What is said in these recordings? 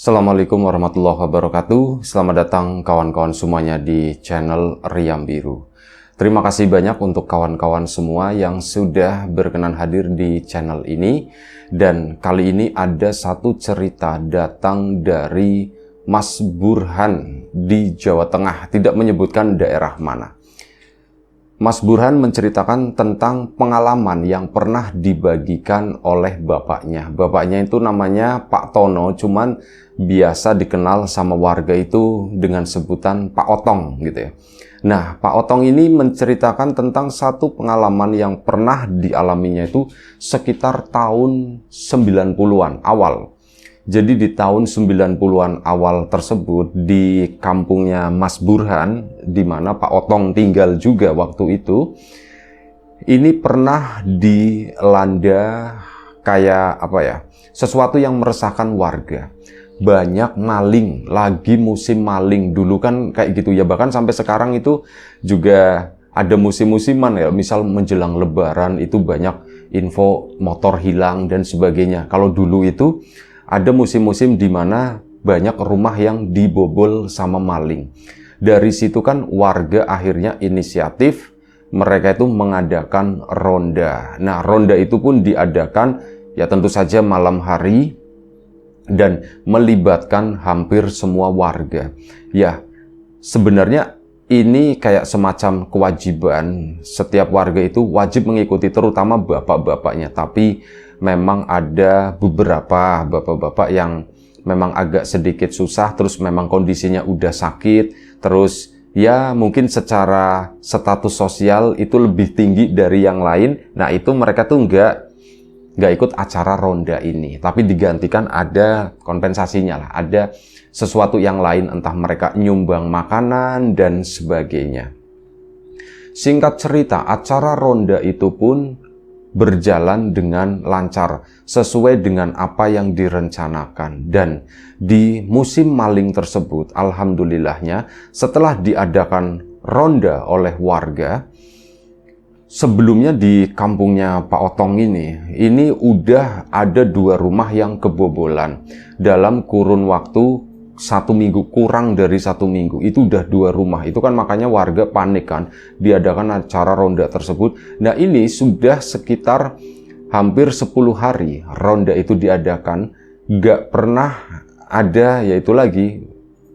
Assalamualaikum warahmatullahi wabarakatuh. Selamat datang kawan-kawan semuanya di channel Riam Biru. Terima kasih banyak untuk kawan-kawan semua yang sudah berkenan hadir di channel ini. Dan kali ini ada satu cerita datang dari Mas Burhan di Jawa Tengah, tidak menyebutkan daerah mana. Mas Burhan menceritakan tentang pengalaman yang pernah dibagikan oleh bapaknya. Bapaknya itu namanya Pak Tono, cuman biasa dikenal sama warga itu dengan sebutan Pak Otong gitu ya. Nah, Pak Otong ini menceritakan tentang satu pengalaman yang pernah dialaminya itu sekitar tahun 90-an awal. Jadi di tahun 90-an awal tersebut di kampungnya Mas Burhan, di mana Pak Otong tinggal juga waktu itu, ini pernah dilanda kayak apa ya, sesuatu yang meresahkan warga. Banyak maling, lagi musim maling, dulu kan kayak gitu ya, bahkan sampai sekarang itu juga ada musim-musiman ya, misal menjelang lebaran itu banyak info motor hilang dan sebagainya. Kalau dulu itu ada musim-musim di mana banyak rumah yang dibobol sama maling. Dari situ kan warga akhirnya inisiatif, mereka itu mengadakan ronda. Nah, ronda itu pun diadakan ya tentu saja malam hari dan melibatkan hampir semua warga. Ya, sebenarnya ini kayak semacam kewajiban, setiap warga itu wajib mengikuti, terutama bapak-bapaknya. Tapi memang ada beberapa bapak-bapak yang memang agak sedikit susah, terus memang kondisinya udah sakit, terus ya mungkin secara status sosial itu lebih tinggi dari yang lain. Nah, itu mereka tuh nggak ikut acara ronda ini, tapi digantikan ada kompensasinya lah, ada sesuatu yang lain, entah mereka nyumbang makanan dan sebagainya. Singkat cerita, acara ronda itu pun berjalan dengan lancar sesuai dengan apa yang direncanakan. Dan di musim maling tersebut, alhamdulillahnya setelah diadakan ronda oleh warga, sebelumnya di kampungnya Pak Otong ini udah ada 2 rumah yang kebobolan dalam kurun waktu 1 minggu, kurang dari 1 minggu itu udah 2 rumah. Itu kan makanya warga panik kan, diadakan acara ronda tersebut. Nah, ini sudah sekitar hampir 10 hari ronda itu diadakan, nggak pernah ada, yaitu lagi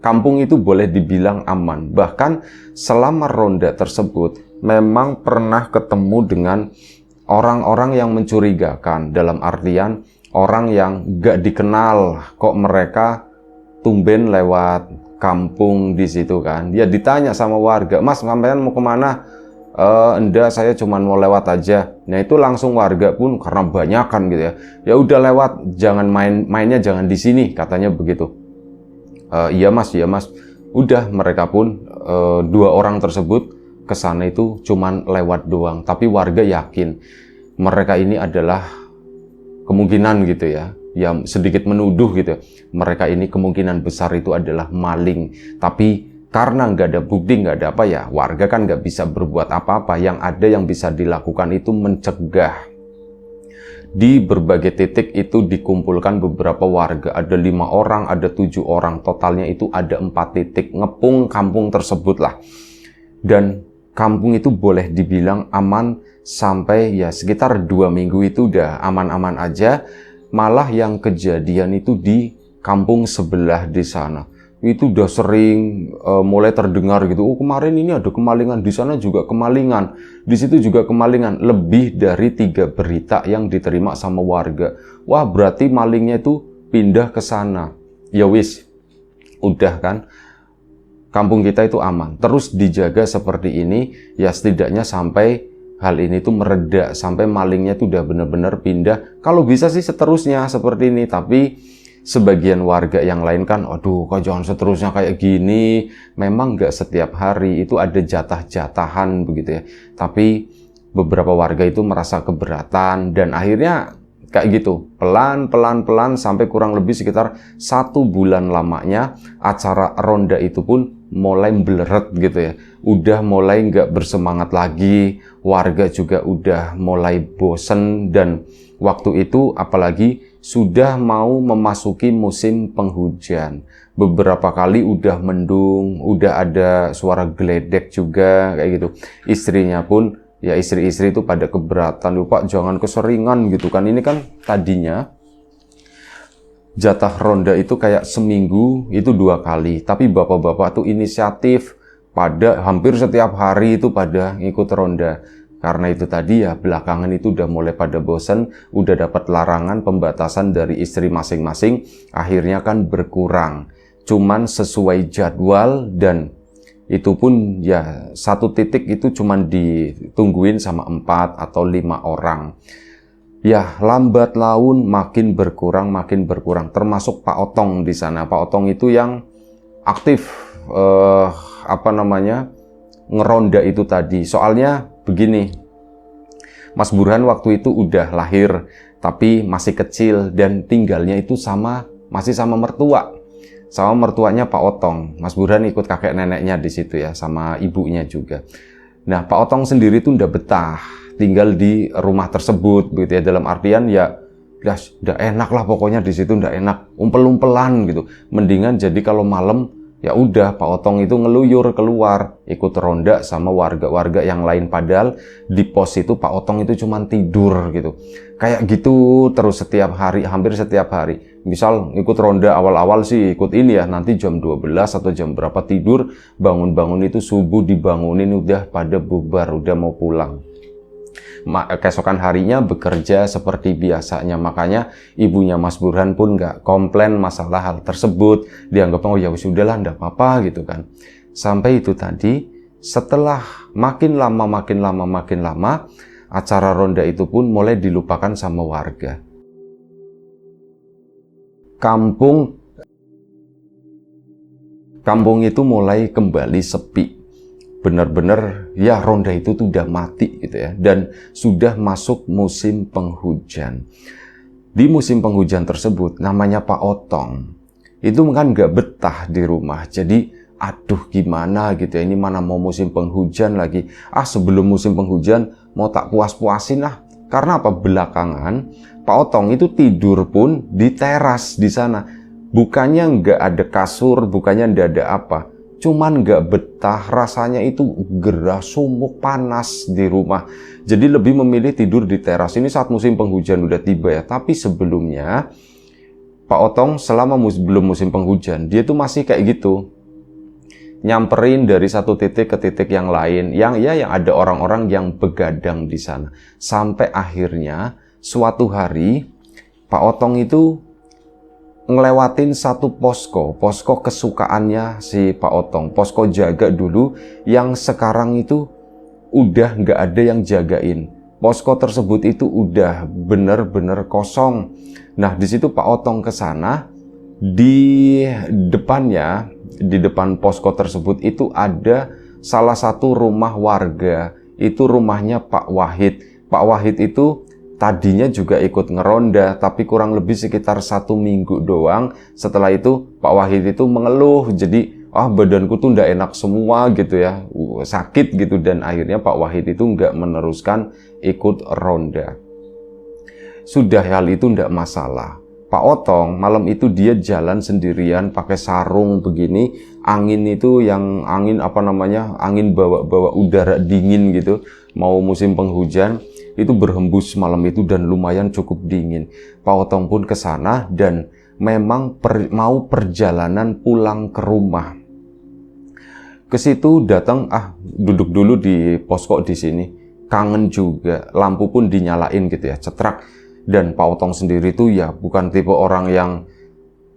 kampung itu boleh dibilang aman. Bahkan selama ronda tersebut memang pernah ketemu dengan orang-orang yang mencurigakan, dalam artian orang yang nggak dikenal, kok mereka tumben lewat kampung di situ kan. Dia ditanya sama warga, "Mas, sampean mau kemana?" "Enggak, saya cuma mau lewat aja." Nah, itu langsung warga pun karena banyakan gitu ya, "Ya udah lewat, jangan mainnya jangan di sini," katanya begitu. Iya mas." Udah, mereka pun 2 orang tersebut ke sana itu cuman lewat doang. Tapi warga yakin mereka ini adalah kemungkinan gitu ya, yang sedikit menuduh gitu, mereka ini kemungkinan besar itu adalah maling. Tapi karena nggak ada bukti, nggak ada apa ya, warga kan nggak bisa berbuat apa-apa. Yang ada yang bisa dilakukan itu mencegah. Di berbagai titik itu dikumpulkan beberapa warga, ada 5 orang, ada 7 orang, totalnya itu ada 4 titik ngepung kampung tersebut lah. Dan kampung itu boleh dibilang aman sampai ya sekitar 2 minggu itu udah aman-aman aja. Malah yang kejadian itu di kampung sebelah di sana itu udah sering mulai terdengar gitu, "Oh, kemarin ini ada kemalingan, di sana juga kemalingan, di situ juga kemalingan." Lebih dari 3 berita yang diterima sama warga. Wah, berarti malingnya itu pindah ke sana. Ya wis, udah kan, kampung kita itu aman, terus dijaga seperti ini ya, setidaknya sampai hal ini tuh mereda, sampai malingnya tuh udah bener-bener pindah. Kalau bisa sih seterusnya seperti ini, tapi sebagian warga yang lain kan, "Aduh, kok jangan seterusnya kayak gini." Memang nggak setiap hari, itu ada jatah-jatahan begitu ya. Tapi beberapa warga itu merasa keberatan dan akhirnya kayak gitu, pelan-pelan sampai kurang lebih sekitar 1 bulan lamanya acara ronda itu pun mulai beleret gitu ya. Udah mulai nggak bersemangat lagi, warga juga udah mulai bosen. Dan waktu itu apalagi sudah mau memasuki musim penghujan. Beberapa kali udah mendung, udah ada suara geledek juga kayak gitu. Istrinya pun, ya istri-istri itu pada keberatan, Pak jangan keseringan gitu kan. Ini kan tadinya jatah ronda itu kayak seminggu itu 2 kali. Tapi bapak-bapak tuh inisiatif pada hampir setiap hari itu pada ngikut ronda. Karena itu tadi ya belakangan itu udah mulai pada bosan, udah dapat larangan pembatasan dari istri masing-masing, akhirnya kan berkurang. Cuman sesuai jadwal dan itu pun ya satu titik itu cuman ditungguin sama 4 atau 5 orang. Ya, lambat laun makin berkurang, termasuk Pak Otong di sana. Pak Otong itu yang aktif, ngeronda itu tadi. Soalnya begini, Mas Burhan waktu itu udah lahir, tapi masih kecil dan tinggalnya itu masih sama mertua. Sama mertuanya Pak Otong. Mas Burhan ikut kakek neneknya di situ ya, sama ibunya juga. Nah, Pak Otong sendiri tuh udah betah tinggal di rumah tersebut, begitu ya, dalam artian ya udah enak lah pokoknya di situ, udah enak, umpel-umpelan gitu. Mendingan jadi kalau malam ya udah Pak Otong itu ngeluyur keluar, ikut ronda sama warga-warga yang lain, padahal di pos itu Pak Otong itu cuman tidur gitu. Kayak gitu terus setiap hari, hampir setiap hari. Misal ikut ronda awal-awal sih ikut ini ya, nanti jam 12 atau jam berapa tidur, bangun-bangun itu subuh dibangunin udah pada bubar, udah mau pulang. Keesokan harinya bekerja seperti biasanya. Makanya ibunya Mas Burhan pun nggak komplain masalah hal tersebut. Dianggap oh ya sudahlah, nggak apa-apa gitu kan. Sampai itu tadi, setelah makin lama, acara ronda itu pun mulai dilupakan sama warga. Kampung itu mulai kembali sepi. Benar-benar ya ronda itu tuh udah mati gitu ya, dan sudah masuk musim penghujan. Di musim penghujan tersebut namanya Pak Otong itu kan nggak betah di rumah, jadi aduh gimana gitu ya, ini mana mau musim penghujan lagi, sebelum musim penghujan mau tak puas-puasin lah. Karena apa, belakangan Pak Otong itu tidur pun di teras di sana, bukannya nggak ada kasur, bukannya nggak ada apa, cuman nggak betah, rasanya itu gerah, sumuk, panas di rumah. Jadi lebih memilih tidur di teras. Ini saat musim penghujan udah tiba ya. Tapi sebelumnya Pak Otong selama belum musim penghujan, dia tuh masih kayak gitu, nyamperin dari satu titik ke titik yang lain, yang ada orang-orang yang begadang di sana. Sampai akhirnya suatu hari Pak Otong itu ngelewatin satu posko kesukaannya si Pak Otong, posko jaga dulu yang sekarang itu udah nggak ada yang jagain. Posko tersebut itu udah bener-bener kosong. Nah, di situ Pak Otong ke sana, di depan posko tersebut itu ada salah satu rumah warga. Itu rumahnya Pak Wahid. Pak Wahid itu tadinya juga ikut ngeronda, tapi kurang lebih sekitar 1 minggu doang. Setelah itu Pak Wahid itu mengeluh, jadi badanku tuh nggak enak semua gitu ya, sakit gitu, dan akhirnya Pak Wahid itu nggak meneruskan ikut ronda. Sudah hal itu nggak masalah. Pak Otong malam itu dia jalan sendirian pakai sarung begini, angin bawa udara dingin gitu, mau musim penghujan. Itu berhembus malam itu dan lumayan cukup dingin. Pak Otong pun ke sana dan memang mau perjalanan pulang ke rumah. Ke situ datang, duduk dulu di posko di sini. Kangen juga, lampu pun dinyalain gitu ya, cetrak. Dan Pak Otong sendiri tuh ya bukan tipe orang yang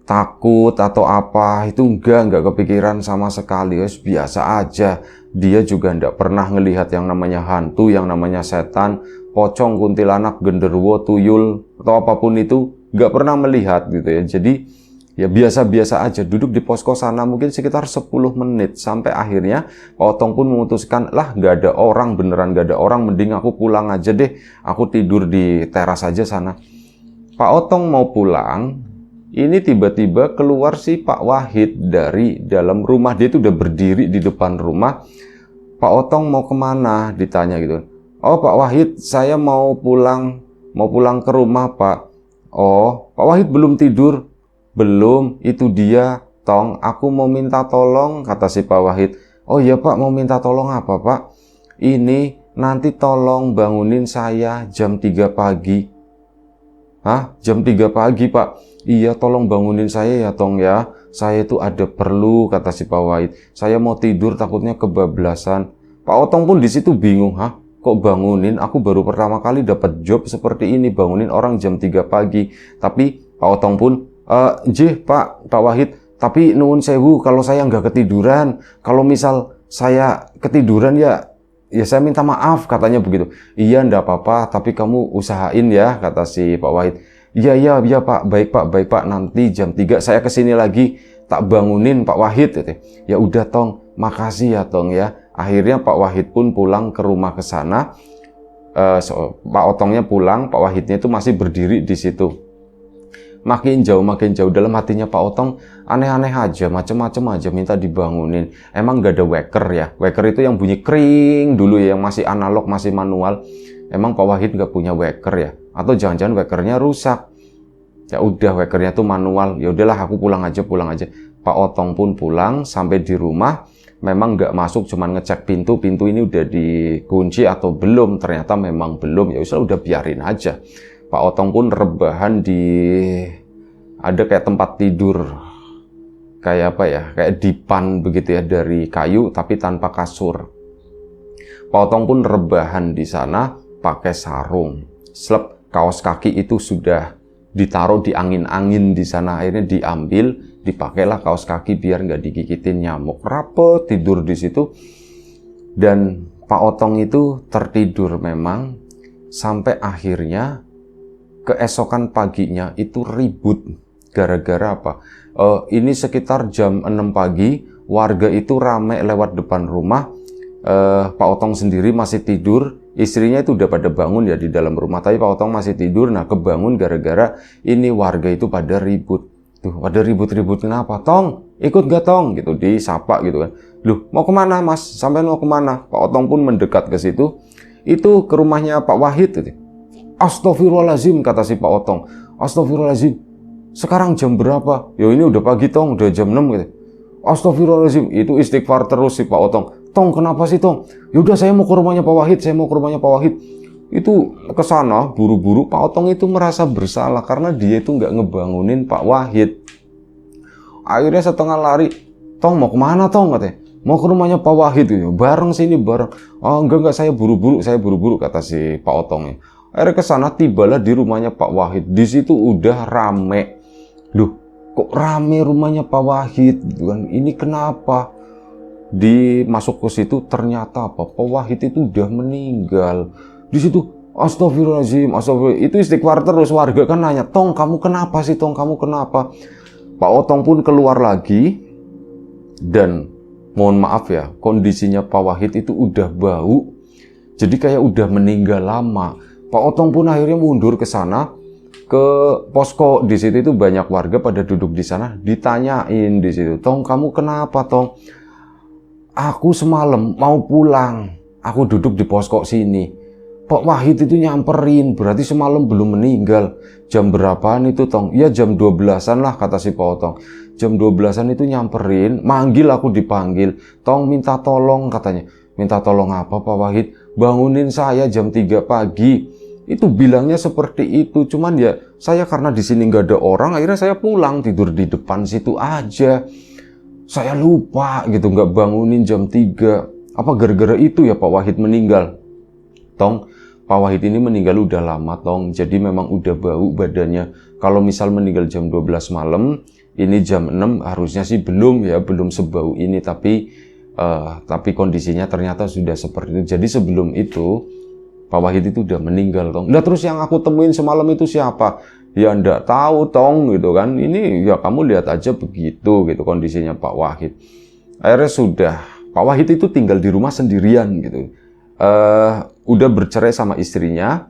takut atau apa, itu enggak kepikiran sama sekali, biasa aja. Dia juga enggak pernah ngelihat yang namanya hantu, yang namanya setan, pocong, kuntilanak, genderuwo, tuyul, atau apapun itu, nggak pernah melihat gitu ya. Jadi ya biasa-biasa aja, duduk di posko sana mungkin sekitar 10 menit, sampai akhirnya Pak Otong pun memutuskan, nggak ada orang, beneran nggak ada orang, mending aku pulang aja deh, aku tidur di teras aja sana. Pak Otong mau pulang, ini tiba-tiba keluar si Pak Wahid dari dalam rumah. Dia itu udah berdiri di depan rumah. Pak Otong mau kemana? Ditanya gitu. Oh Pak Wahid, saya mau pulang ke rumah Pak. Oh, Pak Wahid belum tidur? Belum, itu dia, Tong. Aku mau minta tolong, kata si Pak Wahid. Oh iya Pak, mau minta tolong apa Pak? Ini nanti tolong bangunin saya jam 3 pagi. Hah? Jam 3 pagi Pak? Iya, tolong bangunin saya ya Tong ya. Saya itu ada perlu, kata si Pak Wahid. Saya mau tidur takutnya kebablasan. Pak Otong pun di situ bingung, hah? Kok bangunin? Aku baru pertama kali dapat job seperti ini, bangunin orang jam 3 pagi. Tapi Pak Otong pun, jih Pak Wahid, tapi nuwun sewu kalau saya nggak ketiduran. Kalau misal saya ketiduran ya saya minta maaf, katanya begitu. Iya, ndak apa-apa, tapi kamu usahain ya, kata si Pak Wahid. Iya Pak, baik Pak, nanti jam 3 saya kesini lagi, tak bangunin Pak Wahid. Ya udah Tong, makasih ya Tong ya. Akhirnya Pak Wahid pun pulang ke rumah ke sana. Pak Otongnya pulang, Pak Wahidnya itu masih berdiri di situ. Makin jauh dalam hatinya Pak Otong aneh-aneh aja, macem-macem aja minta dibangunin. Emang gak ada waker ya? Waker itu yang bunyi kring dulu ya, yang masih analog, masih manual. Emang Pak Wahid gak punya waker ya? Atau jangan-jangan wakernya rusak? Ya udah, wakernya tuh manual. Ya udahlah, aku pulang aja. Pak Otong pun pulang, sampai di rumah memang nggak masuk, cuman ngecek pintu ini udah dikunci atau belum. Ternyata memang belum. Ya udah biarin aja. Pak Otong pun rebahan ada kayak tempat tidur, kayak apa ya, kayak dipan begitu ya, dari kayu tapi tanpa kasur. Pak Otong pun rebahan di sana pakai sarung. Kaos kaki itu sudah ditaruh di angin-angin di sana, akhirnya diambil, dipakailah kaos kaki biar nggak digigitin nyamuk. Rapet tidur di situ. Dan Pak Otong itu tertidur memang sampai akhirnya keesokan paginya itu ribut. Gara-gara apa? Ini sekitar jam 6 pagi, warga itu rame lewat depan rumah. Pak Otong sendiri masih tidur, istrinya itu udah pada bangun ya di dalam rumah, tapi Pak Otong masih tidur. Nah, kebangun gara-gara ini warga itu pada ribut. Tuh, pada ribut-ribut kenapa? Tong, ikut gak Tong? Gitu, disapa gitu kan. Loh, mau kemana Mas? Sampai mau kemana? Pak Otong pun mendekat ke situ. Itu ke rumahnya Pak Wahid gitu. Astagfirullahaladzim, kata si Pak Otong. Astagfirullahaladzim, sekarang jam berapa? Ya ini udah pagi Tong, udah jam 6 gitu. Astagfirullahaladzim, itu istighfar terus si Pak Otong. Tong, kenapa sih Tong? Yaudah, saya mau ke rumahnya Pak Wahid, Itu ke sana buru-buru. Pak Otong itu merasa bersalah karena dia itu nggak ngebangunin Pak Wahid. Akhirnya setengah lari, Tong mau kemana Tong, katanya. Mau ke rumahnya Pak Wahid gitu. Bareng sini, bareng. Oh enggak, saya buru-buru, kata si Pak Otong. Akhirnya ke sana, tibalah di rumahnya Pak Wahid. Di situ udah rame. Loh, kok rame rumahnya Pak Wahid gitu kan? Ini kenapa? Masuk ke situ ternyata apa? Pak Wahid itu udah meninggal. Di situ astagfirullahaladzim, itu istighfar terus. Warga kan nanya, Tong kamu kenapa sih Tong, kamu kenapa? Pak Otong pun keluar lagi. Dan mohon maaf ya, kondisinya Pak Wahid itu udah bau. Jadi kayak udah meninggal lama. Pak Otong pun akhirnya mundur ke sana, ke posko. Di situ itu banyak warga pada duduk di sana, ditanyain di situ, Tong kamu kenapa Tong? Aku semalam mau pulang, aku duduk di posko sini. Pak Wahid itu nyamperin, berarti semalam belum meninggal. Jam berapaan itu Tong? Ya jam 12-an lah, kata si Pak Otong. Jam 12-an itu nyamperin, manggil aku dipanggil. Tong minta tolong, katanya. Minta tolong apa Pak Wahid? Bangunin saya jam 3 pagi. Itu bilangnya seperti itu. Cuman ya saya karena di sini nggak ada orang, akhirnya saya pulang, tidur di depan situ aja. Saya lupa gitu, nggak bangunin jam 3. Apa gara-gara itu ya Pak Wahid meninggal? Tong, Pak Wahid ini meninggal udah lama Tong, jadi memang udah bau badannya. Kalau misal meninggal jam 12 malam, ini jam 6 harusnya sih belum sebau ini, tapi kondisinya ternyata sudah seperti itu. Jadi sebelum itu Pak Wahid itu udah meninggal Tong. Nah terus yang aku temuin semalam itu siapa? Ya ndak tahu Tong gitu kan. Ini ya kamu lihat aja begitu gitu kondisinya Pak Wahid. Akhirnya sudah, Pak Wahid itu tinggal di rumah sendirian gitu. Udah bercerai sama istrinya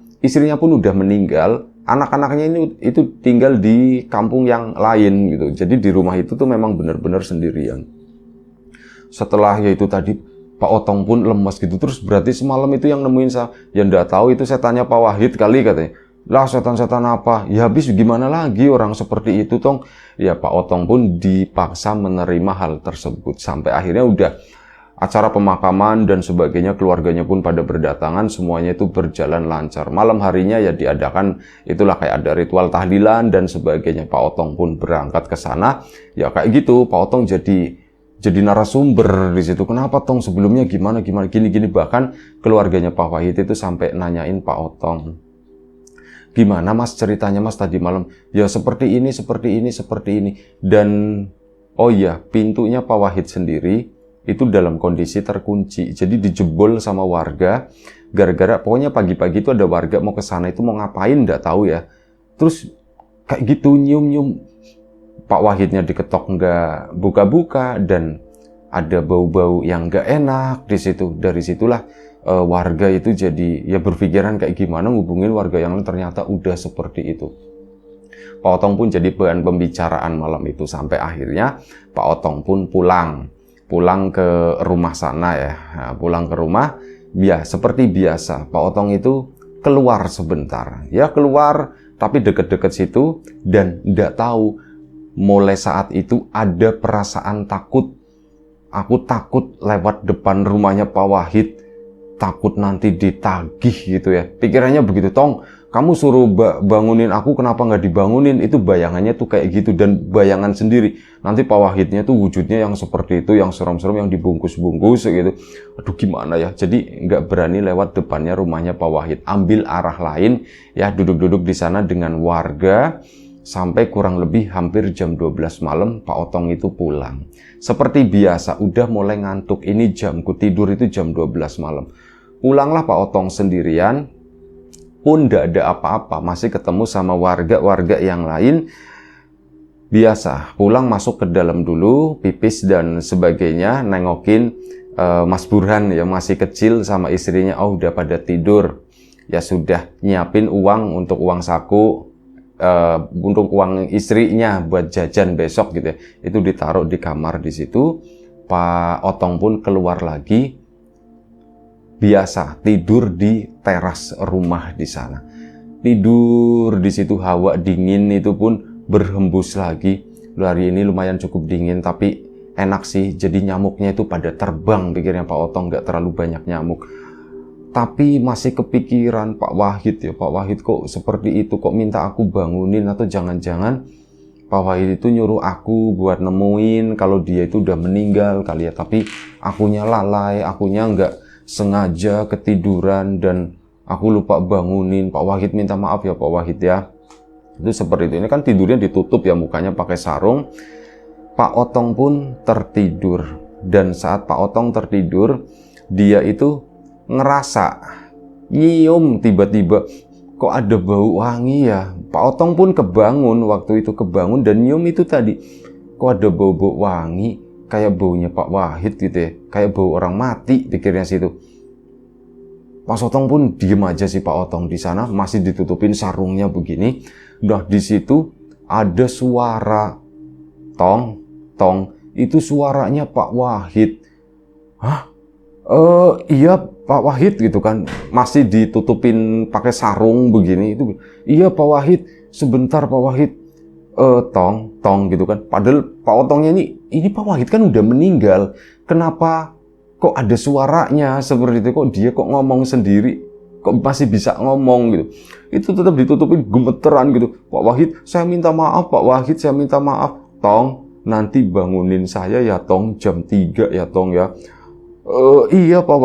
pun udah meninggal. Anak-anaknya ini itu tinggal di kampung yang lain gitu. Jadi di rumah itu tuh memang benar-benar sendirian. Setelah yaitu tadi Pak Otong pun lemas gitu. Terus berarti semalam itu yang nemuin saya. Ya ndak tahu, itu saya tanya Pak Wahid kali, katanya. Lah setan-setan apa? Ya habis gimana lagi orang seperti itu tong? Ya Pak Otong pun dipaksa menerima hal tersebut. Sampai akhirnya udah acara pemakaman dan sebagainya, keluarganya pun pada berdatangan, semuanya itu berjalan lancar. Malam harinya ya diadakan, itulah kayak ada ritual tahlilan dan sebagainya. Pak Otong pun berangkat ke sana. Ya kayak gitu, Pak Otong jadi narasumber di situ. Kenapa Tong sebelumnya gimana gini, bahkan keluarganya Pak Wahid itu sampai nanyain Pak Otong, gimana Mas ceritanya Mas tadi malam? Ya seperti ini. Dan oh iya, pintunya Pak Wahid sendiri itu dalam kondisi terkunci. Jadi dijebol sama warga. Gara-gara pokoknya pagi-pagi itu ada warga mau ke sana itu mau ngapain nggak tahu ya. Terus kayak gitu nyium-nyium Pak Wahidnya diketok nggak buka-buka dan ada bau-bau yang nggak enak di situ. Dari situlah warga itu jadi ya berpikiran kayak gimana ngubungin warga yang lain, ternyata udah seperti itu. Pak Otong pun jadi bahan pembicaraan malam itu sampai akhirnya Pak Otong pun pulang ke rumah sana ya. Nah, pulang ke rumah ya seperti biasa Pak Otong itu keluar sebentar. Ya keluar tapi deket-deket situ dan nggak tahu mulai saat itu ada perasaan takut. Aku takut lewat depan rumahnya Pak Wahid, takut nanti ditagih gitu ya. Pikirannya begitu, Tong, kamu suruh bangunin aku, kenapa nggak dibangunin? Itu bayangannya tuh kayak gitu, dan bayangan sendiri. Nanti Pak Wahidnya tuh wujudnya yang seperti itu, yang serem-serem, yang dibungkus-bungkus gitu. Aduh gimana ya, jadi nggak berani lewat depannya rumahnya Pak Wahid. Ambil arah lain, ya duduk-duduk di sana dengan warga. Sampai kurang lebih hampir jam 12 malam Pak Otong itu pulang. Seperti biasa, udah mulai ngantuk. Ini jamku tidur itu jam 12 malam. Pulanglah Pak Otong sendirian. Pun tidak ada apa-apa. Masih ketemu sama warga-warga yang lain. Biasa, pulang masuk ke dalam dulu, pipis dan sebagainya. Nengokin Mas Burhan yang masih kecil sama istrinya. Oh udah pada tidur. Ya sudah, nyiapin uang untuk uang saku. Untuk uang istrinya buat jajan besok gitu ya, itu ditaruh di kamar di situ. Pak Otong pun keluar lagi, biasa tidur di teras rumah di sana. Tidur di situ, hawa dingin itu pun berhembus lagi. Hari ini lumayan cukup dingin tapi enak sih, jadi nyamuknya itu pada terbang. Pikirnya Pak Otong nggak terlalu banyak nyamuk. Tapi masih kepikiran Pak Wahid ya, Pak Wahid kok seperti itu, kok minta aku bangunin, atau jangan-jangan Pak Wahid itu nyuruh aku buat nemuin kalau dia itu udah meninggal kali ya, tapi akunya lalai, akunya nggak sengaja ketiduran dan aku lupa bangunin. Pak Wahid minta maaf ya Pak Wahid ya. Itu seperti itu. Ini kan tidurnya ditutup ya, mukanya pakai sarung. Pak Otong pun tertidur, dan saat Pak Otong tertidur, dia itu ngerasa nyium tiba-tiba kok ada bau wangi ya. Pak Otong pun kebangun, waktu itu kebangun dan nyium itu tadi. Kok ada bau-bau wangi kayak baunya Pak Wahid gitu ya, kayak bau orang mati, pikirnya situ. Pak Otong pun diem aja sih Pak Otong di sana, masih ditutupin sarungnya begini. Nah di situ ada suara tong, itu suaranya Pak Wahid. Hah? Iya Pak Wahid gitu kan, masih ditutupin pakai sarung begini itu. Iya Pak Wahid, sebentar Pak Wahid. Tong gitu kan. Padahal Pak Otongnya ini Pak Wahid kan udah meninggal. Kenapa kok ada suaranya seperti itu? Kok dia kok ngomong sendiri? Kok masih bisa ngomong gitu? Itu tetap ditutupin gemeteran gitu. Pak Wahid, saya minta maaf Pak Wahid, saya minta maaf. Tong, nanti bangunin saya ya Tong, jam 3 ya Tong ya. Iya Pak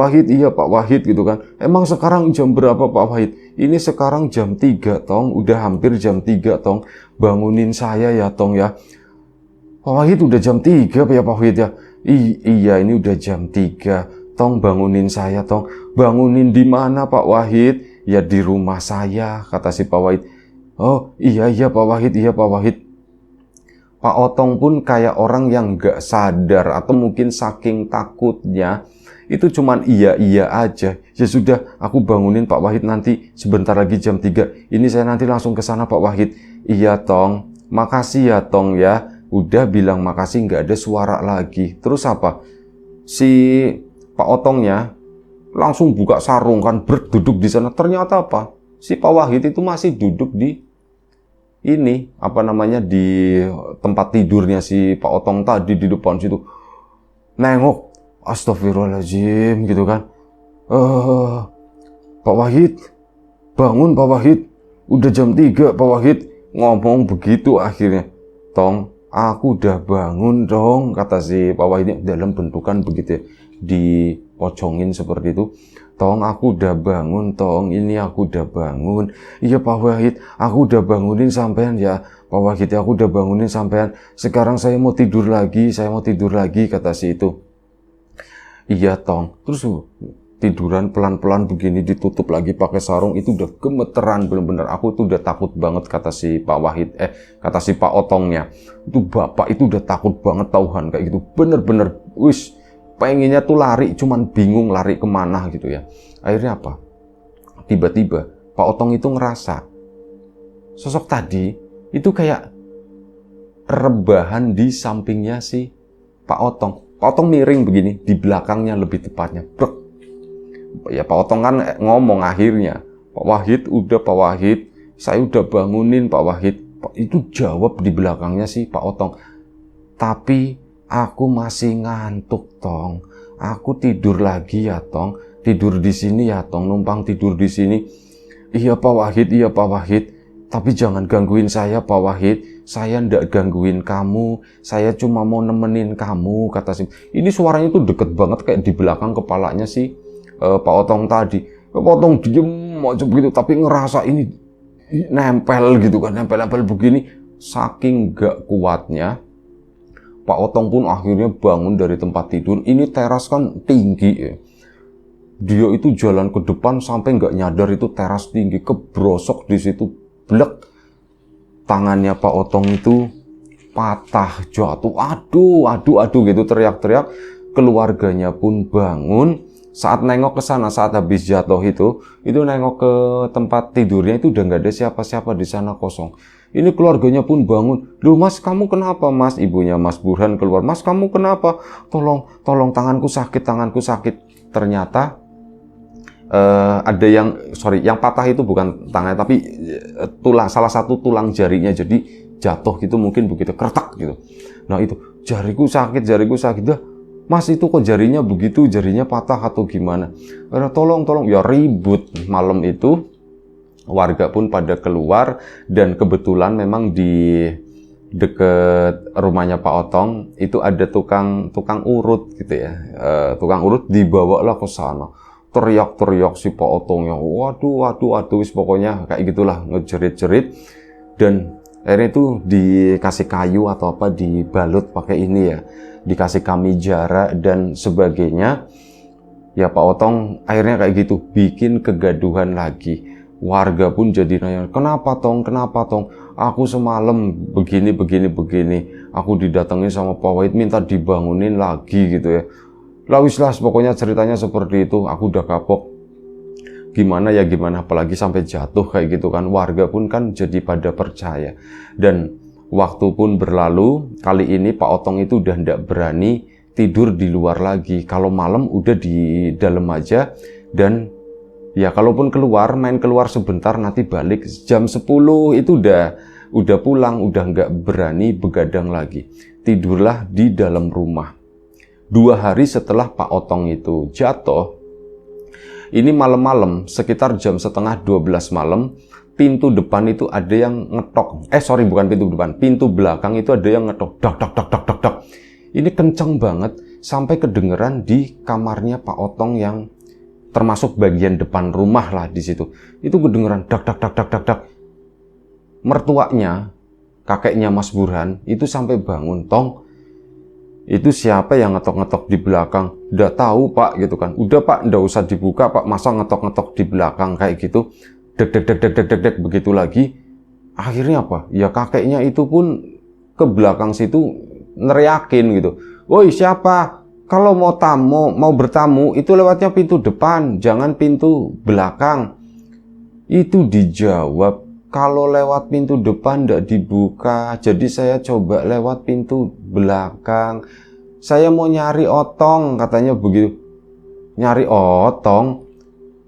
Wahid gitu kan. Emang sekarang jam berapa Pak Wahid? Ini sekarang jam 3 Tong, udah hampir jam 3 Tong. Bangunin saya ya Tong ya. Pak Wahid udah jam 3 ya Pak Wahid ya. Iya ini udah jam 3 Tong, bangunin saya Tong. Bangunin di mana Pak Wahid? Ya di rumah saya, kata si Pak Wahid. Oh iya Pak Wahid, iya Pak Wahid. Pak Otong pun kayak orang yang gak sadar, atau mungkin saking takutnya itu cuman iya aja. Ya sudah, aku bangunin Pak Wahid nanti sebentar lagi jam 3. Ini saya nanti langsung ke sana Pak Wahid. Iya Tong, makasih ya Tong ya. Udah bilang makasih, nggak ada suara lagi. Terus apa? Si Pak Otongnya langsung buka sarung kan, berduduk di sana. Ternyata apa? si Pak Wahid itu masih duduk di ini, apa namanya, di tempat tidurnya si Pak Otong tadi di depan situ. Nengok, astagfirullahaladzim gitu kan. Pak Wahid, bangun Pak Wahid. Udah jam 3 Pak Wahid. Ngomong begitu akhirnya. Tong, aku udah bangun dong, kata si Pak Wahid dalam bentukan begitu ya, dipocongin seperti itu. Tong, aku udah bangun, Tong, ini aku udah bangun. Iya Pak Wahid, aku udah bangunin sampean ya. Pak Wahid, aku udah bangunin sampean. Sekarang saya mau tidur lagi, kata si itu. Iya Tong, terus tiduran pelan-pelan begini, ditutup lagi pakai sarung, itu udah gemeteran bener-bener. Aku tuh udah takut banget, kata si Pak Wahid, kata si Pak Otongnya. Itu bapak itu udah takut banget tauhan kayak gitu. Bener-bener, wis, pengennya tuh lari, cuman bingung lari kemana gitu ya. Akhirnya apa? Tiba-tiba Pak Otong itu ngerasa sosok tadi itu kayak rebahan di sampingnya si Pak Otong. Pak Otong miring begini, di belakangnya lebih tepatnya. Brek. Ya Pak Otong kan ngomong akhirnya, Pak Wahid, udah Pak Wahid, saya udah bangunin Pak Wahid. Itu jawab di belakangnya si Pak Otong. Tapi aku masih ngantuk, Tong. Aku tidur lagi ya, Tong. Tidur di sini ya, Tong. Numpang tidur di sini. Iya Pak Wahid, iya Pak Wahid. Tapi jangan gangguin saya Pak Wahid. Saya ndak gangguin kamu. Saya cuma mau nemenin kamu, kata si. Ini suaranya tuh deket banget kayak di belakang kepalanya si Pak Otong tadi. Pak Otong diem aja begitu, tapi ngerasa ini nempel gitu kan, nempel-nempel begini. Saking gak kuatnya, Pak Otong pun akhirnya bangun dari tempat tidur. Ini teras kan tinggi ya. Dia itu jalan ke depan sampai nggak nyadar itu teras tinggi, kebrosok di situ, blek. Tangannya Pak Otong itu patah, jatuh, aduh gitu, teriak-teriak. Keluarganya pun bangun. Saat nengok ke sana, saat habis jatuh itu nengok ke tempat tidurnya itu udah nggak ada siapa-siapa di sana, kosong. Ini keluarganya pun bangun. Loh Mas, kamu kenapa Mas? Ibunya Mas Burhan keluar. Mas, kamu kenapa? Tolong, tanganku sakit. Ternyata ada yang patah itu bukan tangannya, tapi salah satu tulang jarinya, jadi jatuh gitu, mungkin begitu, kertak gitu. Nah itu, jariku sakit. Dah, Mas itu kok jarinya begitu, jarinya patah atau gimana? Tolong, ya ribut. Malam itu warga pun pada keluar, dan kebetulan memang di deket rumahnya Pak Otong itu ada tukang urut gitu ya. Tukang urut dibawalah ke sana. Teriak-teriak si Pak Otongnya. Waduh, pokoknya kayak gitulah, ngejerit-jerit. Dan akhirnya itu dikasih kayu atau apa, dibalut pakai ini ya, dikasih kamijara dan sebagainya. Ya Pak Otong akhirnya kayak gitu, bikin kegaduhan lagi. Warga pun jadi nanya, kenapa Tong? Aku semalam begini. Aku didatengin sama Pak Wahid, minta dibangunin lagi gitu ya. Lawislah, pokoknya ceritanya seperti itu. Aku udah kapok. Gimana, apalagi sampai jatuh kayak gitu kan. Warga pun kan jadi pada percaya. Dan waktu pun berlalu, kali ini Pak Otong itu udah ndak berani tidur di luar lagi. Kalau malam udah di dalam aja, dan ya kalaupun main keluar sebentar, nanti balik jam 10 itu udah pulang, udah nggak berani begadang lagi. Tidurlah di dalam rumah. 2 hari setelah Pak Otong itu jatuh, ini malam-malam sekitar jam 11:30 malam, pintu depan itu ada yang ngetok. Bukan pintu depan, pintu belakang itu ada yang ngetok. Dak. Ini kenceng banget sampai kedengeran di kamarnya Pak Otong yang termasuk bagian depan rumah lah di situ. Itu kedengeran dak. Mertuanya, kakeknya Mas Burhan itu sampai bangun, Tong. Itu siapa yang ngetok-ngetok di belakang? Udah tahu Pak gitu kan. Udah Pak, ndak usah dibuka Pak, masa ngetok-ngetok di belakang kayak gitu. Dek begitu lagi. Akhirnya apa? Ya kakeknya itu pun ke belakang situ neriakin gitu. Woi siapa? Kalau mau bertamu itu lewatnya pintu depan, jangan pintu belakang. Itu dijawab, kalau lewat pintu depan ndak dibuka, jadi saya coba lewat pintu belakang. Saya mau nyari Otong, katanya begitu. Nyari Otong?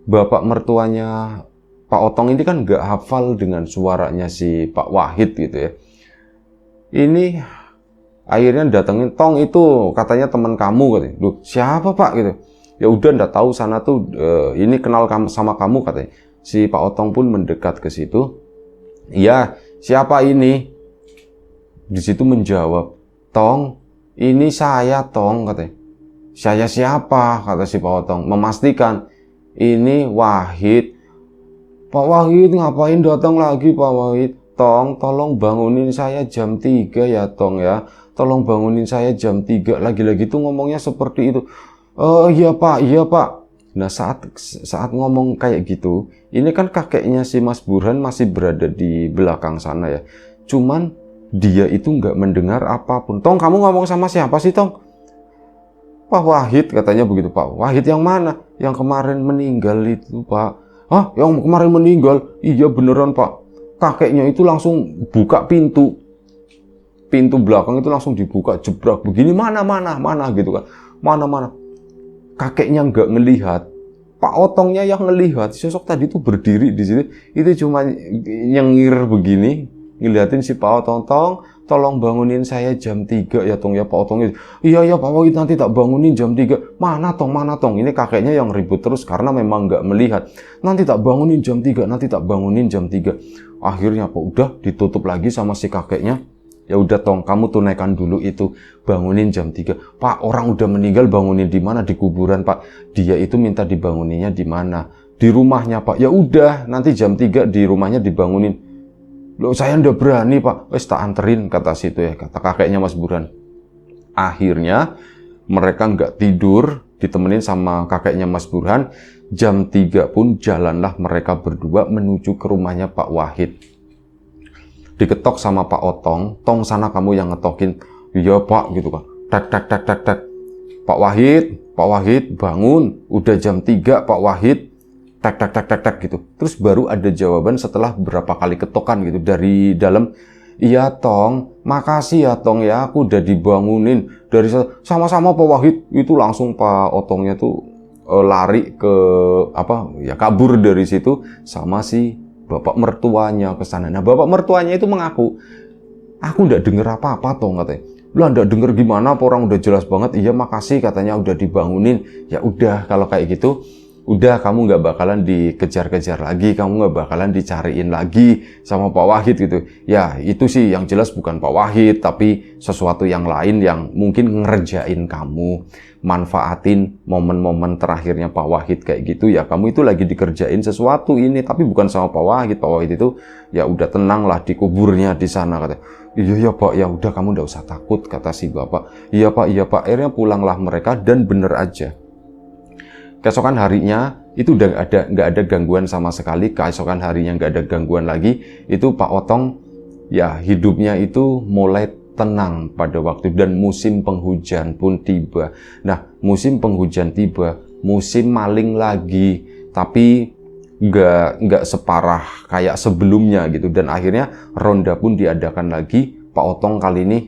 Bapak mertuanya Pak Otong ini kan nggak hafal dengan suaranya si Pak Wahid gitu ya. Ini akhirnya datengin, Tong itu katanya teman kamu katanya. Loh, siapa Pak gitu? Ya udah ndak tahu sana tuh ini kenal sama kamu katanya. Si Pak Otong pun mendekat ke situ. Iya, siapa ini? Di situ menjawab, Tong, ini saya Tong katanya. Saya siapa? Kata si Pak Otong. Memastikan, ini Wahid. Pak Wahid ngapain datang lagi Pak Wahid? Tong, tolong bangunin saya jam 3 ya Tong ya. Tolong bangunin saya jam 3. Lagi-lagi tuh ngomongnya seperti itu. Oh iya Pak, iya Pak. Nah saat ngomong kayak gitu, ini kan kakeknya si Mas Burhan masih berada di belakang sana ya. Cuman dia itu nggak mendengar apapun. Tong, kamu ngomong sama siapa sih Tong? Pak Wahid katanya begitu. Pak Wahid yang mana? Yang kemarin meninggal itu Pak. Hah? Yang kemarin meninggal? Iya beneran Pak. Kakeknya itu langsung buka pintu belakang itu langsung dibuka, jebrak begini, mana gitu kan. Mana. Kakeknya nggak ngelihat. Pak Otongnya yang ngelihat. Sosok tadi itu berdiri di situ. Itu cuma nyengir begini. Ngeliatin si Pak Otong, Tong, tolong bangunin saya jam 3 ya Tong ya Pak Otong. Iya Pak Wahid nanti tak bangunin jam 3. Mana Tong. Ini kakeknya yang ribut terus karena memang nggak melihat. Nanti tak bangunin jam 3. Akhirnya Pak udah ditutup lagi sama si kakeknya. Ya udah Tong, kamu tunaikan dulu itu, bangunin jam 3. Pak, orang udah meninggal bangunin di mana? Di kuburan Pak. Dia itu minta dibanguninnya di mana? Di rumahnya Pak. Ya udah, nanti jam 3 di rumahnya dibangunin. Loh, saya ndak berani Pak. Wes tak anterin, kata situ ya, kata kakeknya Mas Burhan. Akhirnya mereka nggak tidur, ditemenin sama kakeknya Mas Burhan. Jam 3 pun jalanlah mereka berdua menuju ke rumahnya Pak Wahid. Diketok sama Pak Otong, Tong sana kamu yang ngetokin. Iya Pak gitu kan. Tek. Pak Wahid bangun. Udah jam 3 Pak Wahid. Tek gitu. Terus baru ada jawaban setelah berapa kali ketokan gitu dari dalam. Iya Tong, makasih ya Tong ya, aku udah dibangunin. Dari sama-sama Pak Wahid. Itu langsung Pak Otongnya tuh lari ke kabur dari situ sama si bapak mertuanya ke sana. Nah, bapak mertuanya itu mengaku, aku ndak denger apa-apa Tong katanya. Lah ndak denger gimana, orang udah jelas banget. Iya makasih katanya udah dibangunin. Ya udah kalau kayak gitu, udah kamu nggak bakalan dikejar-kejar lagi, kamu nggak bakalan dicariin lagi sama Pak Wahid gitu. Ya itu sih yang jelas bukan Pak Wahid, tapi sesuatu yang lain yang mungkin ngerjain kamu. Manfaatin momen-momen terakhirnya Pak Wahid kayak gitu ya, kamu itu lagi dikerjain sesuatu ini, tapi bukan sama Pak Wahid. Pak Wahid itu ya udah tenang lah di kuburnya di sana katanya. Iya Pak, ya udah kamu nggak usah takut kata si bapak. Iya Pak. Akhirnya pulanglah mereka dan bener aja. Keesokan harinya itu udah nggak ada gangguan sama sekali. Keesokan harinya nggak ada gangguan lagi. Itu Pak Otong ya hidupnya itu mulai tenang pada waktu dan musim penghujan pun tiba. Nah musim penghujan tiba, musim maling lagi, tapi nggak separah kayak sebelumnya gitu. Dan akhirnya ronda pun diadakan lagi. Pak Otong kali ini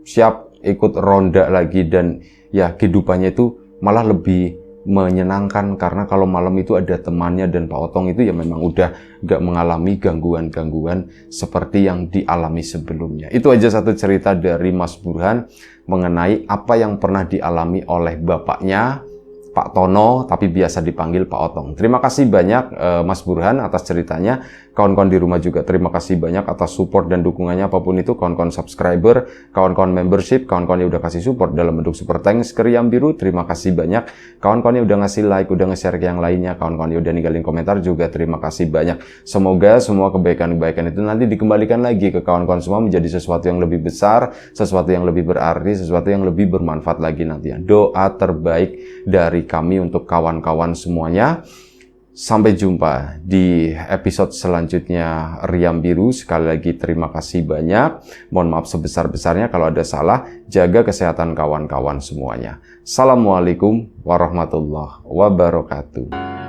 siap ikut ronda lagi dan ya kehidupannya itu malah lebih menyenangkan karena kalau malam itu ada temannya dan Pak Otong itu ya memang udah gak mengalami gangguan-gangguan seperti yang dialami sebelumnya. Itu aja satu cerita dari Mas Burhan mengenai apa yang pernah dialami oleh bapaknya Pak Tono, tapi biasa dipanggil Pak Otong. Terima kasih banyak Mas Burhan atas ceritanya. Kawan-kawan di rumah juga terima kasih banyak atas support dan dukungannya apapun itu. Kawan-kawan subscriber, kawan-kawan membership, kawan-kawan yang udah kasih support dalam bentuk super thanks ke Riam Biru, terima kasih banyak. Kawan-kawan yang udah ngasih like, udah nge-share ke yang lainnya, kawan-kawan yang udah ninggalin komentar juga terima kasih banyak. Semoga semua kebaikan-kebaikan itu nanti dikembalikan lagi ke kawan-kawan semua menjadi sesuatu yang lebih besar, sesuatu yang lebih berarti, sesuatu yang lebih bermanfaat lagi nantinya. Doa terbaik dari kami untuk kawan-kawan semuanya. Sampai jumpa di episode selanjutnya Riam Biru. Sekali lagi terima kasih banyak. Mohon maaf sebesar-besarnya kalau ada salah. Jaga kesehatan kawan-kawan semuanya. Assalamualaikum warahmatullahi wabarakatuh.